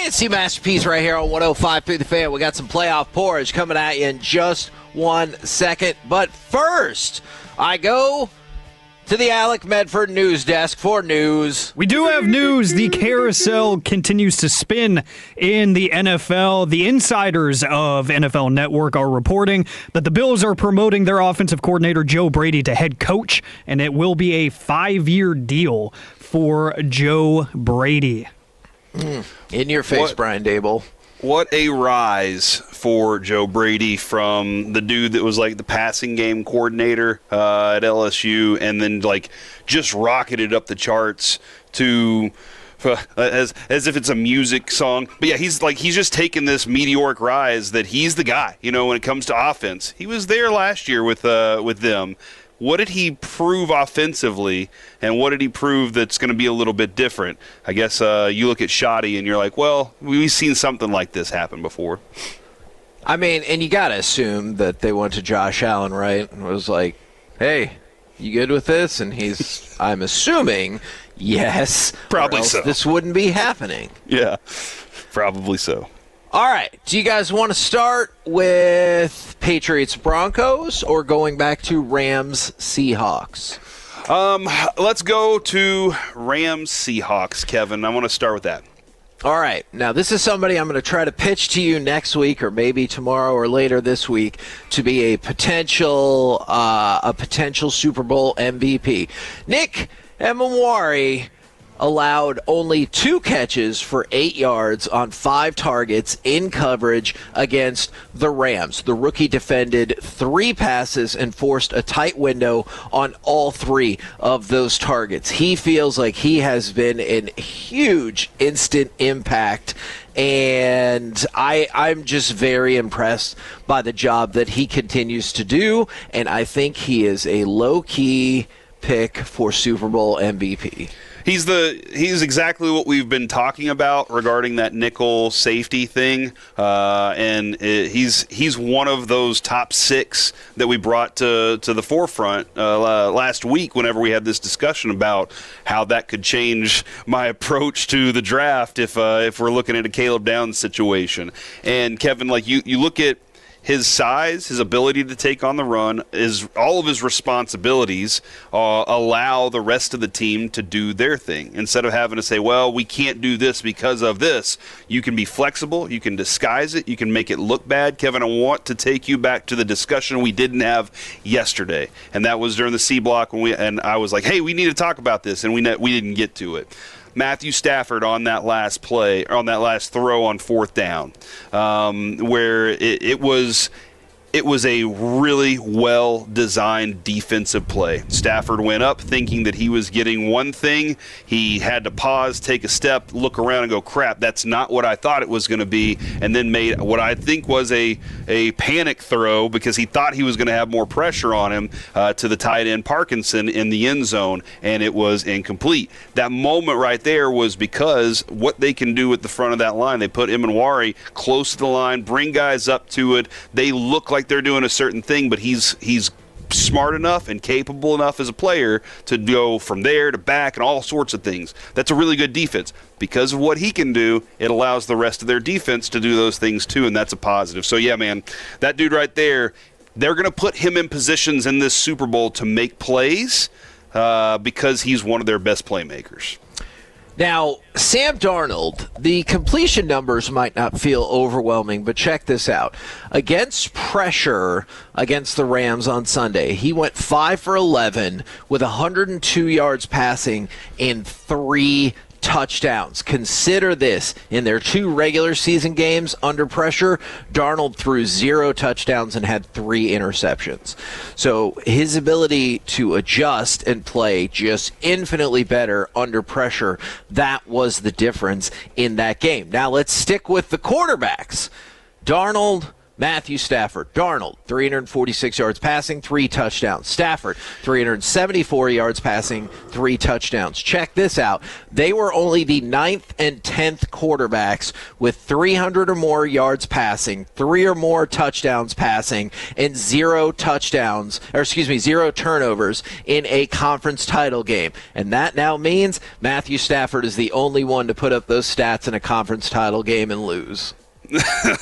K&C Masterpiece right here on 105 through the Fan. We got some playoff porridge coming at you in just 1 second. But first, I go to the Alec Medford news desk for news. We do have news. The carousel continues to spin in the NFL. The insiders of NFL Network are reporting that the Bills are promoting their offensive coordinator Joe Brady to head coach, and it will be a 5-year deal for Joe Brady. In your face, Brian Dable. What a rise for Joe Brady from the dude that was like the passing game coordinator at LSU and then like just rocketed up the charts to as if it's a music song. But yeah, he's just taken this meteoric rise that he's the guy, when it comes to offense. He was there last year with them. What did he prove offensively, and what did he prove that's going to be a little bit different? I guess you look at Shoddy, and you're like, well, we've seen something like this happen before. I mean, and you got to assume that they went to Josh Allen, right? And was like, hey, you good with this? And he's, I'm assuming, yes. Probably or else so. This wouldn't be happening. Yeah, probably so. All right. Do you guys want to start with Patriots Broncos or going back to Rams Seahawks? Let's go to Rams Seahawks, Kevin. I want to start with that. All right. Now, this is somebody I'm going to try to pitch to you next week or maybe tomorrow or later this week to be a potential Super Bowl MVP. Nick Emmanwari allowed only 2 catches for 8 yards on 5 targets in coverage against the Rams. The rookie defended 3 passes and forced a tight window on all 3 of those targets. He feels like he has been in huge instant impact, and I'm just very impressed by the job that he continues to do, and I think he is a low-key pick for Super Bowl MVP. He's exactly what we've been talking about regarding that nickel safety thing, and he's one of those top 6 that we brought to the forefront last week whenever we had this discussion about how that could change my approach to the draft if we're looking at a Caleb Downs situation. And Kevin, like you look at his size, his ability to take on the run, all of his responsibilities allow the rest of the team to do their thing. Instead of having to say, well, we can't do this because of this, you can be flexible, you can disguise it, you can make it look bad. Kevin, I want to take you back to the discussion we didn't have yesterday, and that was during the C block and I was like, hey, we need to talk about this, and we didn't get to it. Matthew Stafford on that last play, on that last throw on 4th down, where it was a really well-designed defensive play. Stafford went up thinking that he was getting one thing. He had to pause, take a step, look around, and go, crap, that's not what I thought it was going to be, and then made what I think was a panic throw because he thought he was going to have more pressure on him to the tight end Parkinson in the end zone, and it was incomplete. That moment right there was because what they can do at the front of that line. They put Emmanwari close to the line, bring guys up to it. They look like they're doing a certain thing, but he's smart enough and capable enough as a player to go from there to back and all sorts of things. That's a really good defense. Because of what he can do, it allows the rest of their defense to do those things too, and that's a positive. So yeah, man, that dude right there, they're going to put him in positions in this Super Bowl to make plays because he's one of their best playmakers. Now, Sam Darnold, the completion numbers might not feel overwhelming, but check this out. Against pressure against the Rams on Sunday, he went 5 for 11 with 102 yards passing and 3 touchdowns. Consider this. In their 2 regular season games under pressure, Darnold threw 0 touchdowns and had 3 interceptions. So his ability to adjust and play just infinitely better under pressure, that was the difference in that game. Now let's stick with the quarterbacks. Darnold, Matthew Stafford, Darnold, 346 yards passing, 3 touchdowns. Stafford, 374 yards passing, 3 touchdowns. Check this out. They were only the 9th and 10th quarterbacks with 300 or more yards passing, 3 or more touchdowns passing, and 0 turnovers in a conference title game. And that now means Matthew Stafford is the only one to put up those stats in a conference title game and lose.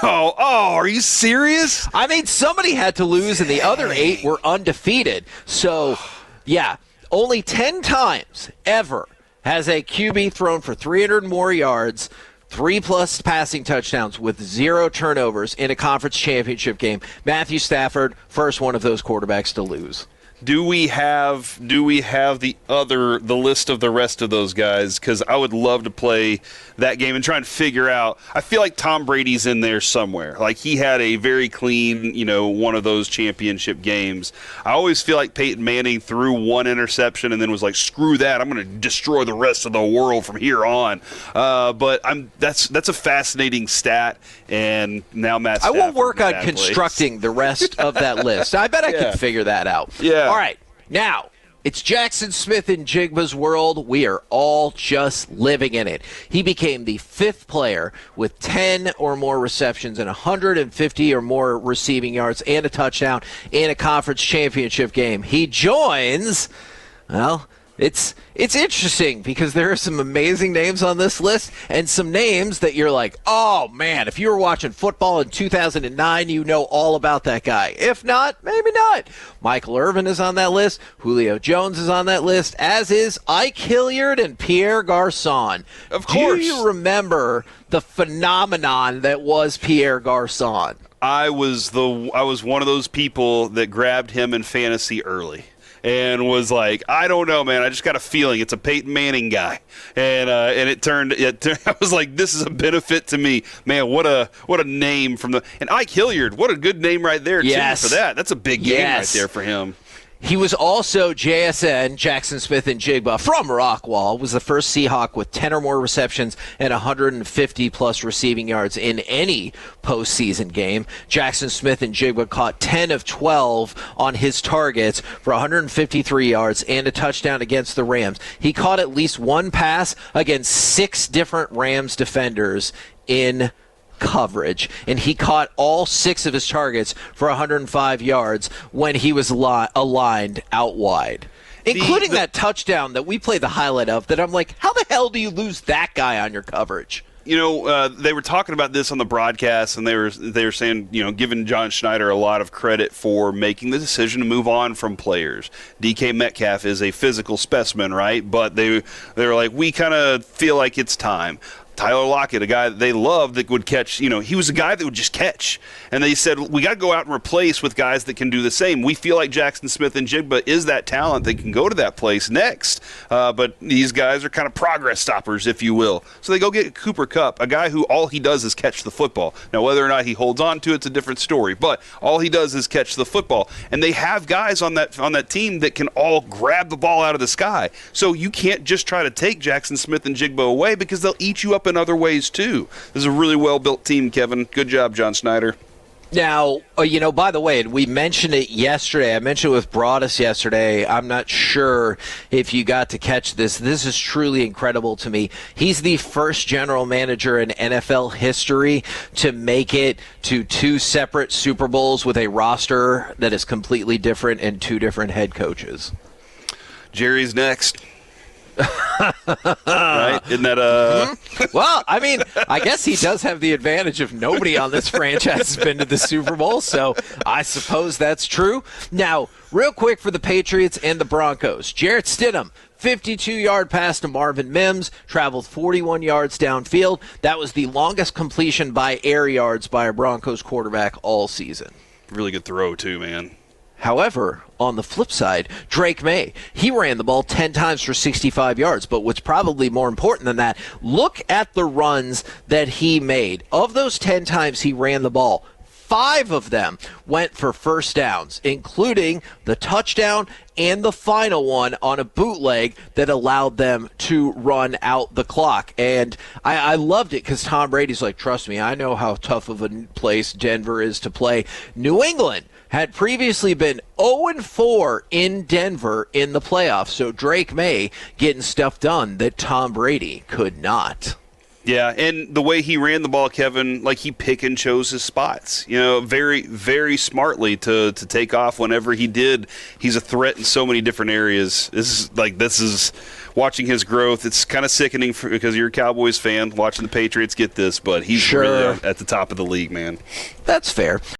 Oh, are you serious? I mean, somebody had to lose, and the other 8 were undefeated. So, yeah, only 10 times ever has a QB thrown for 300 more yards, 3+ passing touchdowns with 0 turnovers in a conference championship game. Matthew Stafford, first one of those quarterbacks to lose. Do we have the list of the rest of those guys? Because I would love to play that game and try and figure out. I feel like Tom Brady's in there somewhere. Like, he had a very clean, one of those championship games. I always feel like Peyton Manning threw 1 interception and then was like, screw that, I'm going to destroy the rest of the world from here on. But that's a fascinating stat. And now Matt Stafford, I will work on constructing the rest of that list. I bet I can figure that out. Yeah. All right. Now, it's Jaxon Smith-Njigba's world. We are all just living in it. He became the 5th player with 10 or more receptions and 150 or more receiving yards and a touchdown in a conference championship game. He joins, well, it's interesting because there are some amazing names on this list and some names that you're like, oh, man, if you were watching football in 2009, you know all about that guy. If not, maybe not. Michael Irvin is on that list. Julio Jones is on that list, as is Ike Hilliard and Pierre Garçon. Of course. Do you remember the phenomenon that was Pierre Garçon? I was one of those people that grabbed him in fantasy early. And was like, I don't know, man. I just got a feeling it's a Peyton Manning guy, and it turned. I was like, this is a benefit to me, man. What a name from and Ike Hilliard. What a good name right there too for that. That's a big game right there for him. He was also JSN, Jaxon Smith-Njigba, from Rockwall, was the first Seahawk with 10 or more receptions and 150-plus receiving yards in any postseason game. Jaxon Smith-Njigba caught 10 of 12 on his targets for 153 yards and a touchdown against the Rams. He caught at least 1 pass against 6 different Rams defenders in coverage, and he caught all 6 of his targets for 105 yards when he was aligned out wide, including that touchdown that we played the highlight of, that I'm like, how the hell do you lose that guy on your coverage? They were talking about this on the broadcast, and they were saying, giving John Schneider a lot of credit for making the decision to move on from players. DK Metcalf is a physical specimen, right? But they were like, we kind of feel like it's time. Tyler Lockett, a guy that they loved that would catch, he was a guy that would just catch. And they said, we got to go out and replace with guys that can do the same. We feel like Jaxon Smith-Njigba is that talent that can go to that place next. But these guys are kind of progress stoppers, if you will. So they go get Cooper Kupp, a guy who all he does is catch the football. Now, whether or not he holds on to it's a different story. But all he does is catch the football. And they have guys on that team that can all grab the ball out of the sky. So you can't just try to take Jaxon Smith-Njigba away, because they'll eat you up in other ways too. This is a really well-built team, Kevin. Good job, John Schneider. Now, by the way, we mentioned it yesterday. I mentioned it with Broadus yesterday. I'm not sure if you got to catch this. This is truly incredible to me. He's the first general manager in NFL history to make it to 2 separate Super Bowls with a roster that is completely different and 2 different head coaches. Jerry's next. Right? Isn't that Well, I mean, I guess he does have the advantage of nobody on this franchise has been to the Super Bowl, so I suppose that's true. Now, real quick for the Patriots and the Broncos. Jarrett Stidham, 52-yard pass to Marvin Mims, traveled 41 yards downfield. That was the longest completion by air yards by a Broncos quarterback all season. Really good throw too, man. However, on the flip side, Drake May, he ran the ball 10 times for 65 yards. But what's probably more important than that, look at the runs that he made. Of those 10 times he ran the ball, 5 of them went for first downs, including the touchdown and the final one on a bootleg that allowed them to run out the clock. And I loved it because Tom Brady's like, trust me, I know how tough of a place Denver is to play. New England had previously been 0-4 in Denver in the playoffs, so Drake May getting stuff done that Tom Brady could not. Yeah, and the way he ran the ball, Kevin, like he pick and chose his spots, very, very smartly to take off whenever he did. He's a threat in so many different areas. This is watching his growth. It's kind of sickening because you're a Cowboys fan watching the Patriots get this, but he's really at the top of the league, man. That's fair.